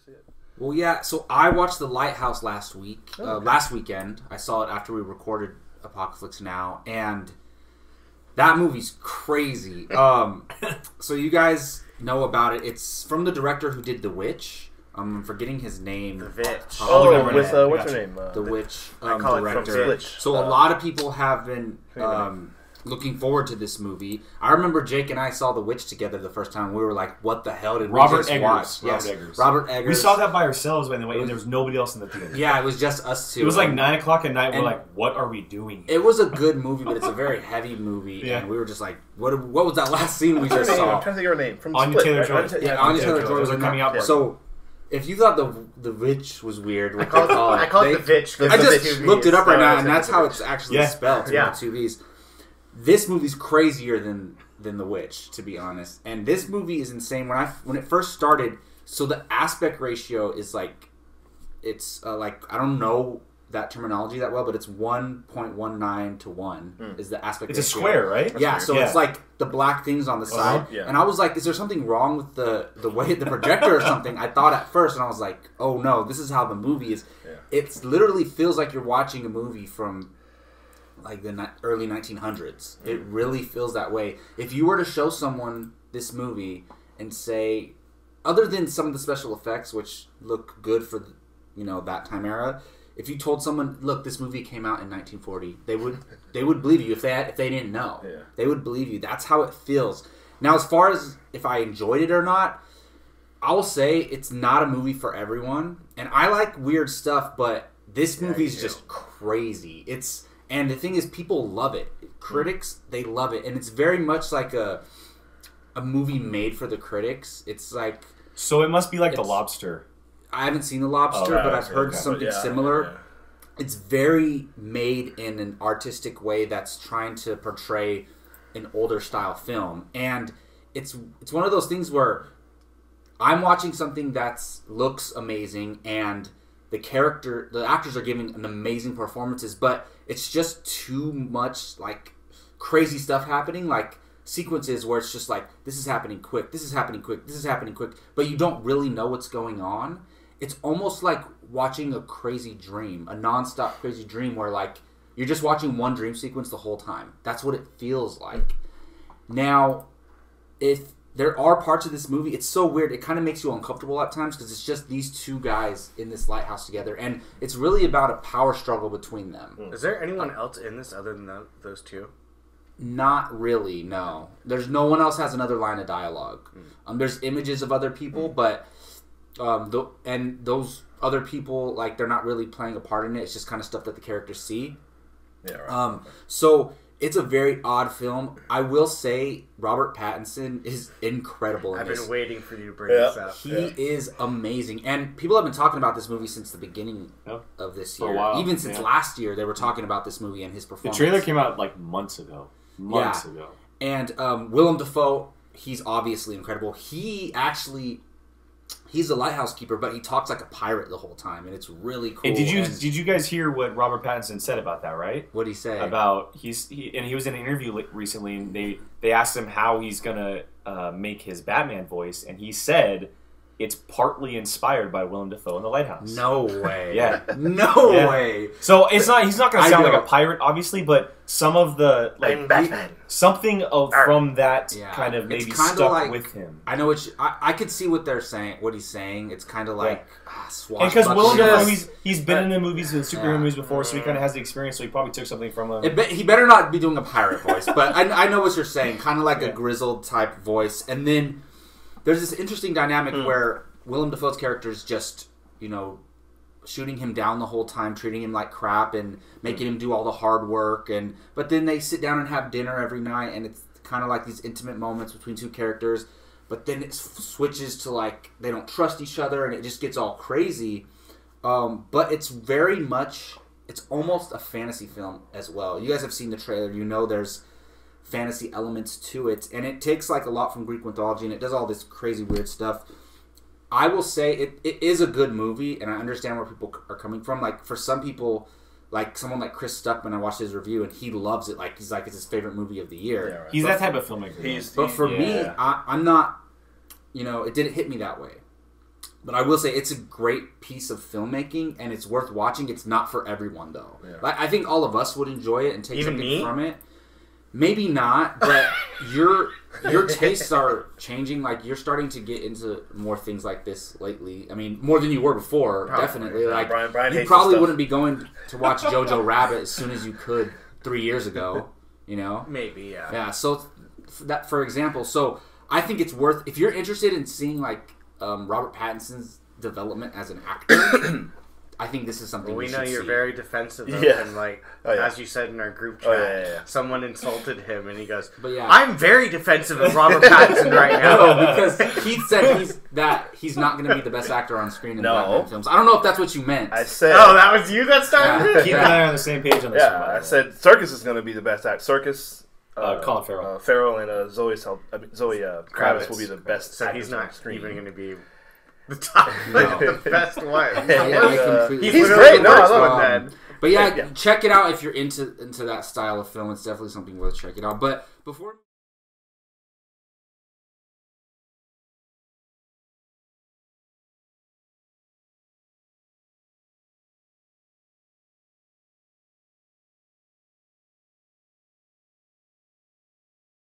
see it. Well, yeah. So I watched The Lighthouse last weekend. I saw it after we recorded Apocaflix Now, and that movie's crazy. So you guys know about it. It's from the director who did The Witch. I'm forgetting his name. The Witch. With what's her name? The Witch director. So a lot of people have been looking forward to this movie. I remember Jake and I saw The Witch together the first time. We were like, "What the hell did we just watch?" Robert Eggers. We saw that by ourselves by the way, and there was nobody else in the theater. Yeah, it was just us two. It was like 9 o'clock at night. We're like, "What are we doing?" It was a good movie, but it's a very heavy movie, and we were just like, "What was that last scene we just saw?" I'm trying to think of her name. From Anya Taylor-Joy. Anya Taylor-Joy was coming out. So, if you thought the Witch was weird, I call it the Witch. I just looked it up right now, and that's how it's actually spelled. Yeah. Two V's. This movie's crazier than The Witch, to be honest. And this movie is insane. When it first started, so the aspect ratio is like, it's like, I don't know that terminology that well, but it's 1.19 to 1 is the aspect ratio. It's a square, right? Yeah, so it's like the black things on the side. Yeah. And I was like, is there something wrong with the way the projector or something? I thought at first, and I was like, oh no, this is how the movie is. Yeah. It literally feels like you're watching a movie from like the early 1900s. It really feels that way. If you were to show someone this movie and say, other than some of the special effects, which look good for that time era, if you told someone, look, this movie came out in 1940, they would believe you if they didn't know. Yeah. They would believe you. That's how it feels. Now, as far as if I enjoyed it or not, I will say it's not a movie for everyone. And I like weird stuff, but this movie's just crazy. And the thing is, people love it. Critics, they love it. And it's very much like a movie made for the critics. It's like... So it must be like The Lobster. I haven't seen The Lobster, but I've heard something similar. Yeah. It's very made in an artistic way that's trying to portray an older style film. And it's one of those things where I'm watching something that looks amazing and the actors are giving an amazing performances, but it's just too much like crazy stuff happening, like sequences where it's just like, this is happening quick, this is happening quick, this is happening quick, but you don't really know what's going on. It's almost like watching a crazy dream, a non-stop crazy dream where like you're just watching one dream sequence the whole time. That's what it feels like. Now, if there are parts of this movie, it's so weird. It kind of makes you uncomfortable at times because it's just these two guys in this lighthouse together, and it's really about a power struggle between them. Is there anyone else in this other than those two? Not really, no. There's no one else has another line of dialogue. There's images of other people, but and those other people, like, they're not really playing a part in it. It's just kind of stuff that the characters see. Yeah, right. So it's a very odd film. I will say Robert Pattison is incredible in this. I've been waiting for you to bring this up. He is amazing. And people have been talking about this movie since the beginning of this year. For a while. Even since last year, they were talking about this movie and his performance. The trailer came out like months ago. And Willem Dafoe, he's obviously incredible. He's a lighthouse keeper, but he talks like a pirate the whole time, and it's really cool. And did you guys hear what Robert Pattinson said about that? Right? What did he say? About he was in an interview recently, and they asked him how he's gonna make his Batman voice, and he said it's partly inspired by Willem Dafoe in The Lighthouse. No way. Yeah. No way. So he's not gonna sound like a pirate, obviously, but some of the something from that kind of maybe stuck with him. I know I could see what they're saying, what he's saying. It's kind of like because Willem Dafoe, he's been in the movies, the superhero movies before, so he kind of has the experience. So he probably took something from him. He better not be doing a pirate voice, but I know what you're saying. Kind of like a grizzled type voice, and then there's this interesting dynamic where Willem Dafoe's character is just, shooting him down the whole time, treating him like crap, and making him do all the hard work. But then they sit down and have dinner every night, and it's kind of like these intimate moments between two characters. But then it switches to like they don't trust each other, and it just gets all crazy. But it's very much, it's almost a fantasy film as well. You guys have seen the trailer. There's fantasy elements to it, and it takes like a lot from Greek mythology, and it does all this crazy weird stuff. I will say it is a good movie, and I understand where people are coming from. Like, for some people, like someone like Chris Stuckman, I watched his review, and he loves it. Like, he's like, it's his favorite movie of the year. Yeah, right. He's that type of filmmaker. But for me, I'm not, it didn't hit me that way. But I will say it's a great piece of filmmaking, and it's worth watching. It's not for everyone, though. Yeah. Like, I think all of us would enjoy it and take something from it. Maybe not, but your tastes are changing. Like, you're starting to get into more things like this lately. I mean, more than you were before, definitely. Like, Brian you probably wouldn't be going to watch Jojo Rabbit as soon as you could 3 years ago, you know? Maybe, yeah. Yeah, so that, for example, so I think it's worth, if you're interested in seeing, like, Robert Pattinson's development as an actor, I think this is something we know you're see. Very defensive of him, like, as you said in our group chat, someone insulted him, and he goes, I'm very defensive of Robert Pattison right now. No, because Keith said he's not going to be the best actor on screen in Batman films. I don't know if that's what you meant. I said... Oh, that was you that started it? Keith and I are on the same page on this one. I said Serkis is going to be the best actor. Serkis... Colin Farrell. Farrell and Zoe Kravitz will be the best. So he's not even going to be the top, the best one. He's great. No, I love him. But check it out if you're into that style of film. It's definitely something worth checking out. But before.